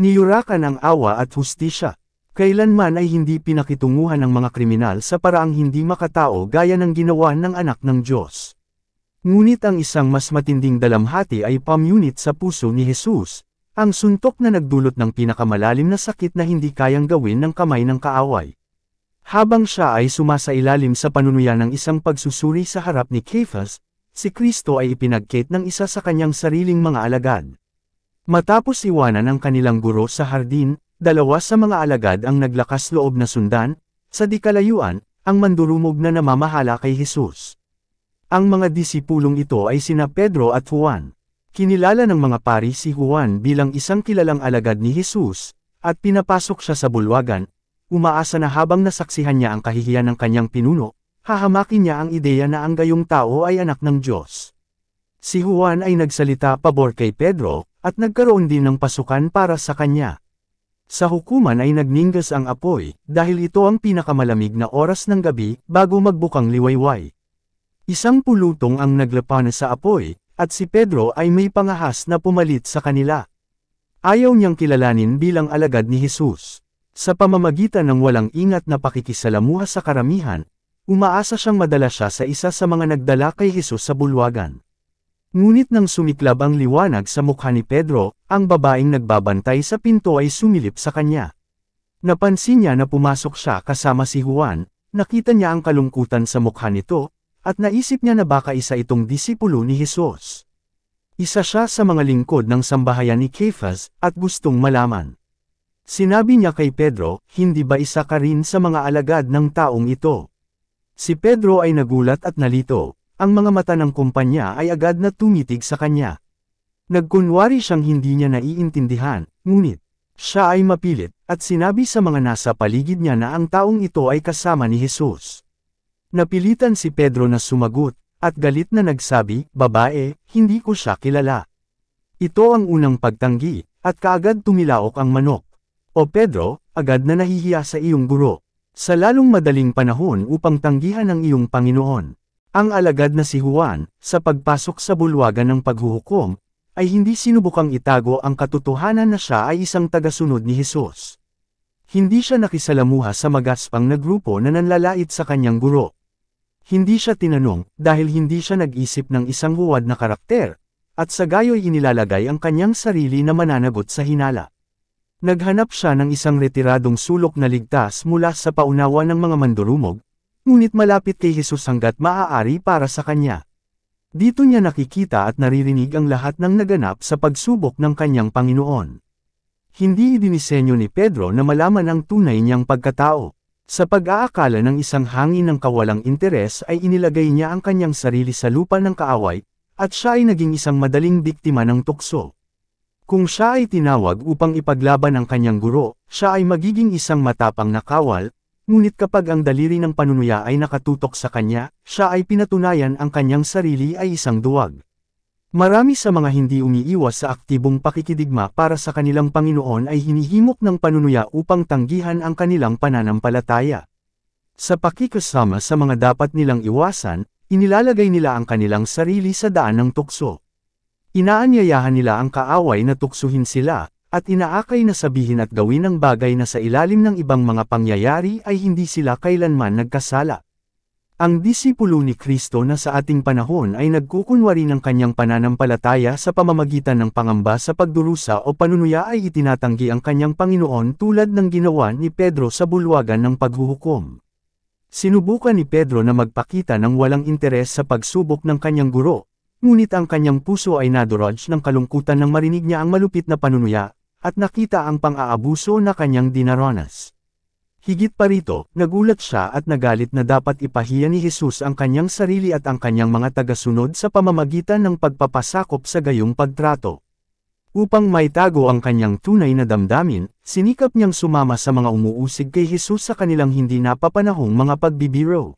Niyurakan ang awa at hustisya. Kailanman ay hindi pinakitunguhan ng mga kriminal sa paraang hindi makatao gaya ng ginawa ng anak ng Diyos. Ngunit ang isang mas matinding dalamhati ay pamunit sa puso ni Jesus, ang suntok na nagdulot ng pinakamalalim na sakit na hindi kayang gawin ng kamay ng kaaway. Habang siya ay sumasailalim sa panunuya ng isang pagsusuri sa harap ni Caiaphas, si Kristo ay ipinagkait ng isa sa kanyang sariling mga alagad. Matapos iwanan ang kanilang guro sa hardin, dalawa sa mga alagad ang naglakas loob na sundan, sa di kalayuan, ang mandurumog na namamahala kay Jesus. Ang mga disipulong ito ay sina Pedro at Juan. Kinilala ng mga pari si Juan bilang isang kilalang alagad ni Jesus, at pinapasok siya sa bulwagan, umaasa na habang nasaksihan niya ang kahihiyan ng kanyang pinuno, hahamakin niya ang ideya na ang gayong tao ay anak ng Diyos. Si Juan ay nagsalita pabor kay Pedro, at nagkaroon din ng pasukan para sa kanya. Sa hukuman ay nagningas ang apoy, dahil ito ang pinakamalamig na oras ng gabi bago magbukang liwayway. Isang pulutong ang naglapana sa apoy, at si Pedro ay may pangahas na pumalit sa kanila. Ayaw niyang kilalanin bilang alagad ni Jesus. Sa pamamagitan ng walang ingat na pakikisalamuha sa karamihan, umaasa siyang madala siya sa isa sa mga nagdala kay Jesus sa bulwagan. Ngunit nang sumiklab ang liwanag sa mukha ni Pedro, ang babaeng nagbabantay sa pinto ay sumilip sa kanya. Napansin niya na pumasok siya kasama si Juan, nakita niya ang kalungkutan sa mukha nito, at naisip niya na baka isa itong disipulo ni Jesus. Isa siya sa mga lingkod ng sambahayan ni Caiaphas, at gustong malaman. Sinabi niya kay Pedro, hindi ba isa ka rin sa mga alagad ng taong ito? Si Pedro ay nagulat at nalito. Ang mga mata ng kumpanya ay agad na tumitig sa kanya. Nagkunwari siyang hindi niya naiintindihan, ngunit, siya ay mapilit, at sinabi sa mga nasa paligid niya na ang taong ito ay kasama ni Jesus. Napilitan si Pedro na sumagot, at galit na nagsabi, "Babae, hindi ko siya kilala." Ito ang unang pagtanggi, at kaagad tumilaok ang manok. "O Pedro, agad na nahihiya sa iyong guro. Sa lalong madaling panahon upang tanggihan ang iyong Panginoon." Ang alagad na si Juan, sa pagpasok sa bulwagan ng paghuhukom, ay hindi sinubukang itago ang katotohanan na siya ay isang tagasunod ni Jesus. Hindi siya nakisalamuha sa magaspang na grupo na nanlalait sa kanyang guro. Hindi siya tinanong, dahil hindi siya nag-isip ng isang huwad na karakter, at sa gayo'y inilalagay ang kanyang sarili na mananagot sa hinala. Naghanap siya ng isang retiradong sulok na ligtas mula sa paunawa ng mga mandurumog, ngunit malapit kay Jesus hanggat maaari para sa kanya. Dito niya nakikita at naririnig ang lahat ng naganap sa pagsubok ng kanyang Panginoon. Hindi idinisenyo ni Pedro na malaman ang tunay niyang pagkatao. Sa pag-aakala ng isang hangin ng kawalang interes ay inilagay niya ang kanyang sarili sa lupa ng kaaway, at siya ay naging isang madaling biktima ng tukso. Kung siya ay tinawag upang ipaglaban ang kanyang guro, siya ay magiging isang matapang na kawal, ngunit kapag ang daliri ng panunuya ay nakatutok sa kanya, siya ay pinatunayan ang kanyang sarili ay isang duwag. Marami sa mga hindi umiiwas sa aktibong pakikidigma para sa kanilang Panginoon ay hinihimok ng panunuya upang tanggihan ang kanilang pananampalataya. Sa pakikasama sa mga dapat nilang iwasan, inilalagay nila ang kanilang sarili sa daan ng tukso. Inaanyayahan nila ang kaaway na tuksuhin sila, at inaakay na sabihin at gawin ang bagay na sa ilalim ng ibang mga pangyayari ay hindi sila kailanman nagkasala. Ang disipulo ni Kristo na sa ating panahon ay nagkukunwari ng kanyang pananampalataya sa pamamagitan ng pangamba sa pagdurusa o panunuya ay itinatanggi ang kanyang Panginoon tulad ng ginawa ni Pedro sa bulwagan ng paghuhukom. Sinubukan ni Pedro na magpakita ng walang interes sa pagsubok ng kanyang guro, ngunit ang kanyang puso ay nadurog ng kalungkutan nang marinig niya ang malupit na panunuya, at nakita ang pang-aabuso na kanyang dinaranas. Higit pa rito, nagulat siya at nagalit na dapat ipahiya ni Jesus ang kanyang sarili at ang kanyang mga tagasunod sa pamamagitan ng pagpapasakop sa gayong pagtrato. Upang maitago ang kanyang tunay na damdamin, sinikap niyang sumama sa mga umuusig kay Jesus sa kanilang hindi napapanahong mga pagbibiro.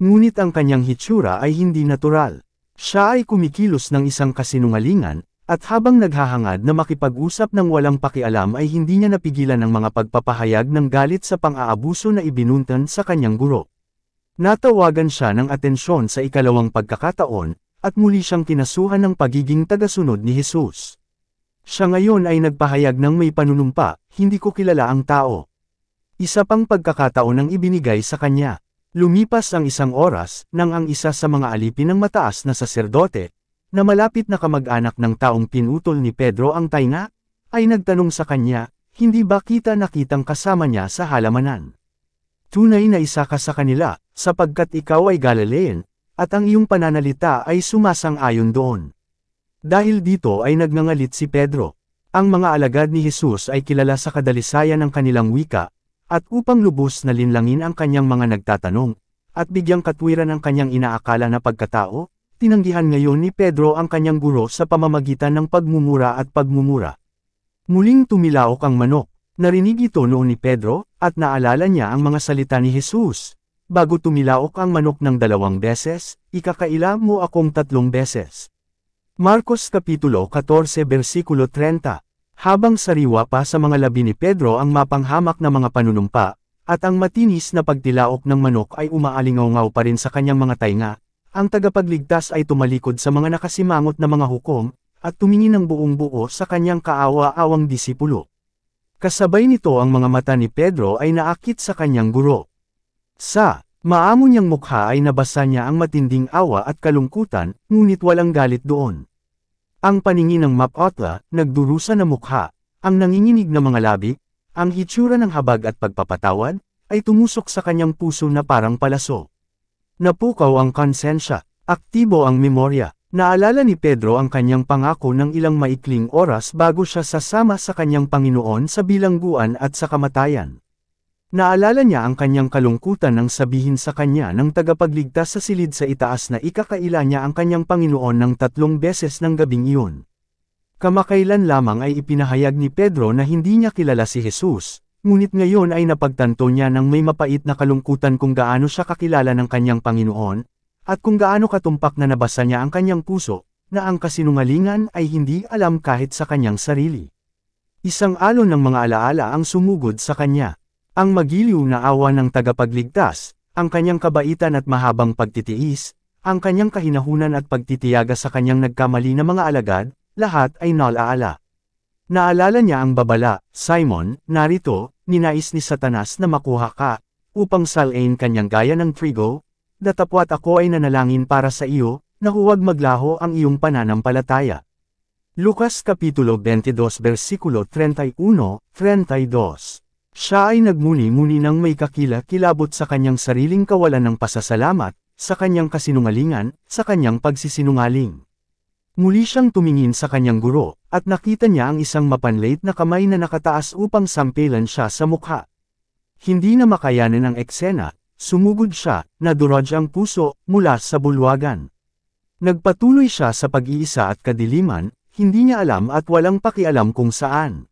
Ngunit ang kanyang hitsura ay hindi natural. Siya ay kumikilos ng isang kasinungalingan, at habang naghahangad na makipag-usap ng walang pakialam ay hindi niya napigilan ang mga pagpapahayag ng galit sa pang-aabuso na ibinuntan sa kanyang guro. Natawagan siya ng atensyon sa ikalawang pagkakataon, at muli siyang kinasuhan ng pagiging tagasunod ni Jesus. Siya ngayon ay nagpahayag ng may panunumpa, "Hindi ko kilala ang tao." Isa pang pagkakataon ang ibinigay sa kanya. Lumipas ang isang oras, nang ang isa sa mga alipin ng mataas na saserdote, na malapit na kamag-anak ng taong pinutol ni Pedro ang tainga, ay nagtanong sa kanya, "Hindi ba kita nakitang kasama niya sa halamanan? Tunay na isa ka sa kanila, sapagkat ikaw ay Galilean, at ang iyong pananalita ay sumasang-ayon doon." Dahil dito ay nagngangalit si Pedro. Ang mga alagad ni Jesus ay kilala sa kadalisayan ng kanilang wika, at upang lubos na linlangin ang kanyang mga nagtatanong, at bigyang katwiran ang kanyang inaakala na pagkatao, tinanggihan ngayon ni Pedro ang kanyang guro sa pamamagitan ng pagmumura at pagmumura. Muling tumilaok ang manok, narinig ito noon ni Pedro, at naalala niya ang mga salita ni Jesus. Bago tumilaok ang manok ng 2 beses, ikakaila mo akong 3 beses. Marcos Kapitulo 14 versikulo 30. Habang sariwa pa sa mga labi ni Pedro ang mapanghamak na mga panunumpa, at ang matinis na pagtilaok ng manok ay umaalingaw-ngaw pa rin sa kanyang mga tainga, ang tagapagligtas ay tumalikod sa mga nakasimangot na mga hukom, at tumingin ng buong buo sa kanyang kaawa-awang disipulo. Kasabay nito ang mga mata ni Pedro ay naakit sa kanyang guro. Sa maamo niyang mukha ay nabasa niya ang matinding awa at kalungkutan, ngunit walang galit doon. Ang paningin ng mapotla, nagdurusa na mukha, ang nanginginig na mga labi, ang hitsura ng habag at pagpapatawad, ay tumusok sa kanyang puso na parang palaso. Napukaw ang konsensya, aktibo ang memorya. Naalala ni Pedro ang kanyang pangako ng ilang maikling oras bago siya sasama sa kanyang Panginoon sa bilangguan at sa kamatayan. Naalala niya ang kanyang kalungkutan nang sabihin sa kanya ng tagapagligtas sa silid sa itaas na ikakaila niya ang kanyang Panginoon ng 3 beses ng gabing iyon. Kamakailan lamang ay ipinahayag ni Pedro na hindi niya kilala si Jesus, ngunit ngayon ay napagtanto niya ng may mapait na kalungkutan kung gaano siya kakilala ng kanyang Panginoon, at kung gaano katumpak na nabasa niya ang kanyang puso, na ang kasinungalingan ay hindi alam kahit sa kanyang sarili. Isang alon ng mga alaala ang sumugod sa kanya. Ang magiliw na awa ng tagapagligtas, ang kanyang kabaitan at mahabang pagtitiis, ang kanyang kahinahunan at pagtitiyaga sa kanyang nagkamali na mga alagad, lahat ay nalaala. Naalala niya ang babala, Simon, narito, ninais ni Satanas na makuha ka, upang salain kanyang gaya ng trigo, datapwat ako ay nanalangin para sa iyo, na huwag maglaho ang iyong pananampalataya. Lucas Kapitulo 22 versikulo 31-32. Siya ay nagmuni-muni ng may kakila-kilabot sa kanyang sariling kawalan ng pasasalamat, sa kanyang kasinungalingan, sa kanyang pagsisinungaling. Muli siyang tumingin sa kanyang guro, at nakita niya ang isang mapanlait na kamay na nakataas upang sampilan siya sa mukha. Hindi na makayanan ang eksena, sumugod siya, nadurog ang puso, mula sa bulwagan. Nagpatuloy siya sa pag-iisa at kadiliman, hindi niya alam at walang pakialam kung saan.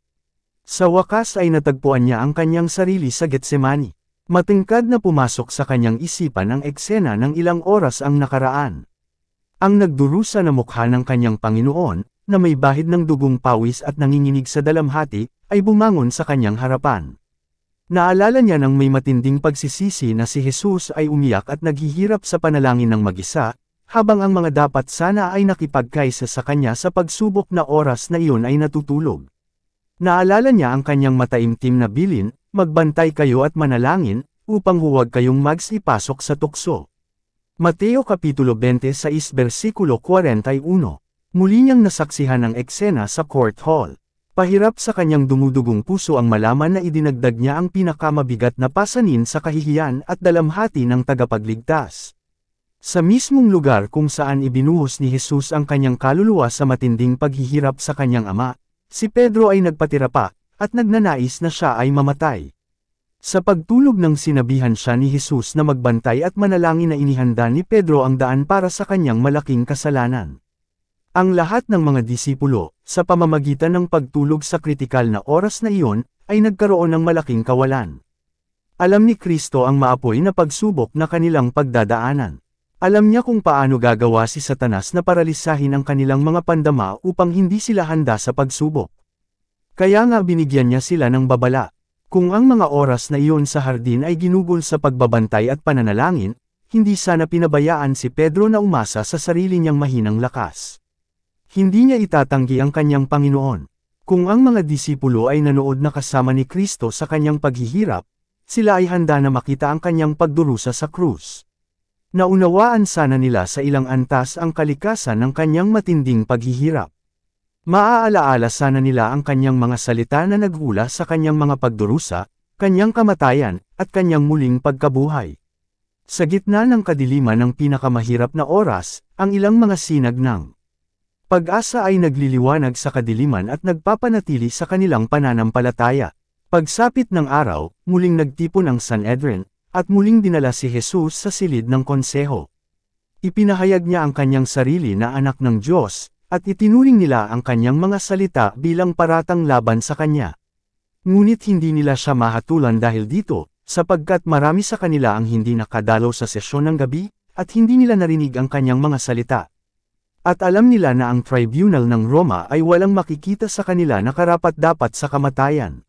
Sa wakas ay natagpuan niya ang kanyang sarili sa Getsemani. Matingkad na pumasok sa kanyang isipan ang eksena ng ilang oras ang nakaraan. Ang nagdurusa na mukha ng kanyang Panginoon, na may bahid ng dugong pawis at nanginginig sa dalamhati, ay bumangon sa kanyang harapan. Naalala niya ng may matinding pagsisisi na si Jesus ay umiyak at naghihirap sa panalangin ng mag-isa, habang ang mga dapat sana ay nakipagkaisa sa kanya sa pagsubok na oras na iyon ay natutulog. Naalala niya ang kanyang mataimtim na bilin, magbantay kayo at manalangin, upang huwag kayong magsipasok sa tukso. Mateo Kapitulo 26 versikulo 41. Muli niyang nasaksihan ang eksena sa court hall. Pahirap sa kanyang dumudugong puso ang malaman na idinagdag niya ang pinakamabigat na pasanin sa kahihiyan at dalamhati ng tagapagligtas. Sa mismong lugar kung saan ibinuhos ni Jesus ang kanyang kaluluwa sa matinding paghihirap sa kanyang ama, si Pedro ay nagpatira pa, at nagnanais na siya ay mamatay. Sa pagtulog nang sinabihan siya ni Jesus na magbantay at manalangin na inihanda ni Pedro ang daan para sa kanyang malaking kasalanan. Ang lahat ng mga disipulo, sa pamamagitan ng pagtulog sa kritikal na oras na iyon, ay nagkaroon ng malaking kawalan. Alam ni Kristo ang maapoy na pagsubok na kanilang pagdadaanan. Alam niya kung paano gagawa si Satanas na paralisahin ang kanilang mga pandama upang hindi sila handa sa pagsubok. Kaya nga binigyan niya sila ng babala. Kung ang mga oras na iyon sa hardin ay ginugol sa pagbabantay at pananalangin, hindi sana pinabayaan si Pedro na umasa sa sarili niyang mahinang lakas. Hindi niya itatanggi ang kanyang Panginoon. Kung ang mga disipulo ay nanood na kasama ni Kristo sa kanyang paghihirap, sila ay handa na makita ang kanyang pagdurusa sa krus. Naunawaan sana nila sa ilang antas ang kalikasan ng kanyang matinding paghihirap. Maaalaala sana nila ang kanyang mga salita na naghula sa kanyang mga pagdurusa, kanyang kamatayan, at kanyang muling pagkabuhay. Sa gitna ng kadiliman ng pinakamahirap na oras, ang ilang mga sinag ng Pag-asa ay nagliliwanag sa kadiliman at nagpapanatili sa kanilang pananampalataya. Pagsapit ng araw, muling nagtipon ang Sanhedrin, at muling dinala si Jesus sa silid ng konseho. Ipinahayag niya ang kanyang sarili na anak ng Diyos, at itinuring nila ang kanyang mga salita bilang paratang laban sa kanya. Ngunit hindi nila siya mahatulan dahil dito, sapagkat marami sa kanila ang hindi nakadalaw sa sesyon ng gabi, at hindi nila narinig ang kanyang mga salita. At alam nila na ang tribunal ng Roma ay walang makikita sa kanila na karapat-dapat sa kamatayan.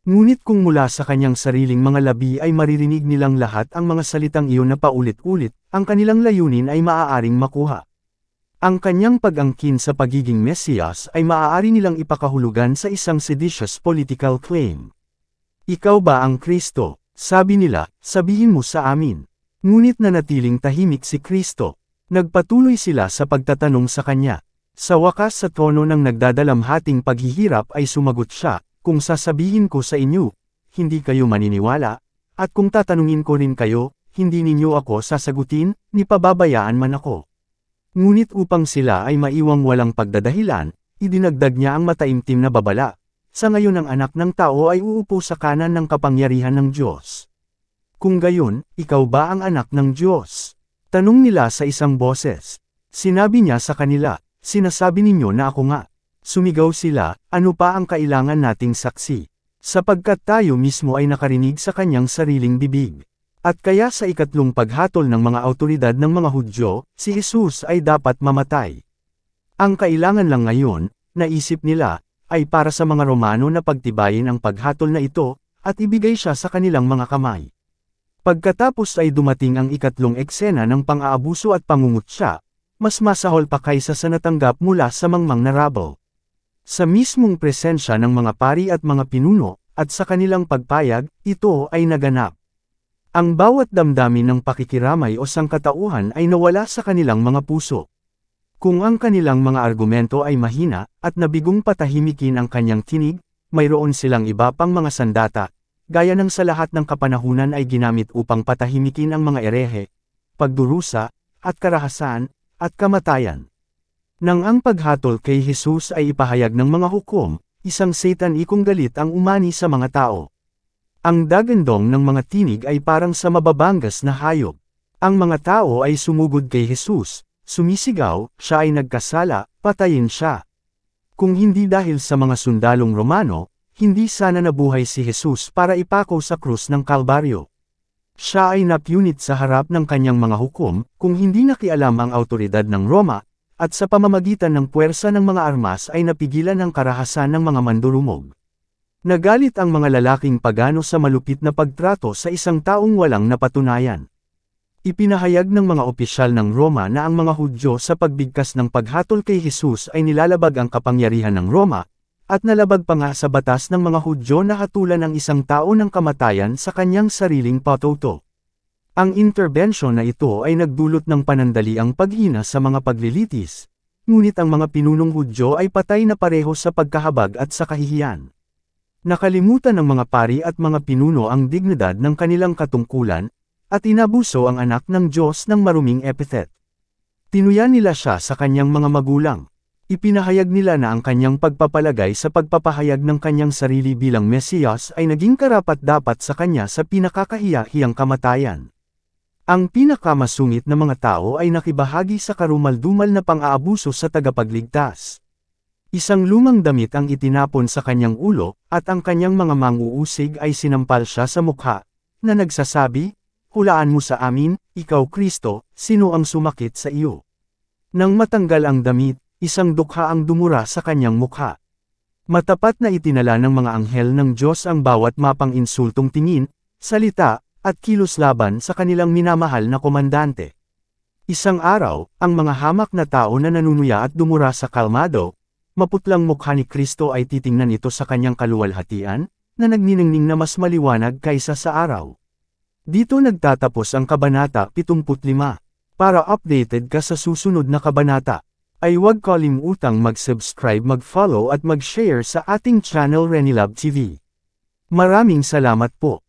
Ngunit kung mula sa kanyang sariling mga labi ay maririnig nilang lahat ang mga salitang iyon na paulit-ulit, ang kanilang layunin ay maaaring makuha. Ang kanyang pag-angkin sa pagiging Mesiyas ay maaari nilang ipakahulugan sa isang seditious political claim. Ikaw ba ang Kristo? Sabi nila, sabihin mo sa amin. Ngunit nanatiling tahimik si Kristo. Nagpatuloy sila sa pagtatanong sa kanya. Sa wakas sa tono ng nagdadalamhating paghihirap ay sumagot siya, kung sasabihin ko sa inyo, hindi kayo maniniwala, at kung tatanungin ko rin kayo, hindi ninyo ako sasagutin, ni pababayaan man ako. Ngunit upang sila ay maiwang walang pagdadahilan, idinagdag niya ang mataimtim na babala. Sa ngayon ang anak ng tao ay uupo sa kanan ng kapangyarihan ng Diyos. Kung gayon, ikaw ba ang anak ng Diyos? Tanong nila sa isang boses. Sinabi niya sa kanila, sinasabi ninyo na ako nga. Sumigaw sila, ano pa ang kailangan nating saksi? Sapagkat tayo mismo ay nakarinig sa kanyang sariling bibig. At kaya sa ikatlong paghatol ng mga awtoridad ng mga Hudyo, si Jesus ay dapat mamatay. Ang kailangan lang ngayon, naisip nila, ay para sa mga Romano na pagtibayin ang paghatol na ito, at ibigay siya sa kanilang mga kamay. Pagkatapos ay dumating ang ikatlong eksena ng pang-aabuso at pangungutya, mas masahol pa kaysa sa natanggap mula sa mangmang na rabble. Sa mismong presensya ng mga pari at mga pinuno, at sa kanilang pagpayag, ito ay naganap. Ang bawat damdamin ng pakikiramay o sangkatauhan ay nawala sa kanilang mga puso. Kung ang kanilang mga argumento ay mahina, at nabigong patahimikin ang kanyang tinig, mayroon silang iba pang mga sandata, gaya ng sa lahat ng kapanahunan ay ginamit upang patahimikin ang mga erehe, pagdurusa, at karahasan, at kamatayan. Nang ang paghatol kay Jesus ay ipahayag ng mga hukom, isang satanikong galit ang umani sa mga tao. Ang dagandong ng mga tinig ay parang sa mababangas na hayop. Ang mga tao ay sumugod kay Jesus, sumisigaw, siya ay nagkasala, patayin siya. Kung hindi dahil sa mga sundalong Romano, hindi sana nabuhay si Jesus para ipako sa krus ng Kalbaryo. Siya ay napunit sa harap ng kanyang mga hukom, kung hindi nakialam ang awtoridad ng Roma, at sa pamamagitan ng puwersa ng mga armas ay napigilan ang karahasan ng mga mandurumog. Nagalit ang mga lalaking pagano sa malupit na pagtrato sa isang taong walang napatunayan. Ipinahayag ng mga opisyal ng Roma na ang mga Hudyo sa pagbigkas ng paghatol kay Jesus ay nilalabag ang kapangyarihan ng Roma, at nalabag pa nga sa batas ng mga Hudyo na hatulan ang isang tao ng kamatayan sa kanyang sariling patoto. Ang interbensyon na ito ay nagdulot ng panandaliang paghina sa mga paglilitis, ngunit ang mga pinunong Hudyo ay patay na pareho sa pagkahabag at sa kahihiyan. Nakalimutan ng mga pari at mga pinuno ang dignidad ng kanilang katungkulan, at inabuso ang anak ng Diyos ng maruming epithet. Tinuyan nila siya sa kanyang mga magulang. Ipinahayag nila na ang kanyang pagpapalagay sa pagpapahayag ng kanyang sarili bilang Mesiyas ay naging karapat-dapat sa kanya sa pinakakahiya-hiyang kamatayan. Ang pinakamasungit na mga tao ay nakibahagi sa karumal-dumal na pang-aabuso sa tagapagligtas. Isang lumang damit ang itinapon sa kanyang ulo, at ang kanyang mga manguusig ay sinampal siya sa mukha, na nagsasabi, "Hulaan mo sa amin, ikaw Kristo, sino ang sumakit sa iyo?" Nang matanggal ang damit, isang dukha ang dumura sa kanyang mukha. Matapat na itinala ng mga anghel ng Diyos ang bawat mapang insultong tingin, salita, at kilos laban sa kanilang minamahal na komandante. Isang araw, ang mga hamak na tao na nanunuya at dumura sa kalmado, maputlang mukha ni Kristo ay titingnan ito sa kanyang kaluwalhatian, na nagniningning na mas maliwanag kaysa sa araw. Dito nagtatapos ang Kabanata 75. Para updated ka sa susunod na kabanata, ay huwag kalimutang mag-subscribe, mag-follow at mag-share sa ating channel Renilab TV. Maraming salamat po.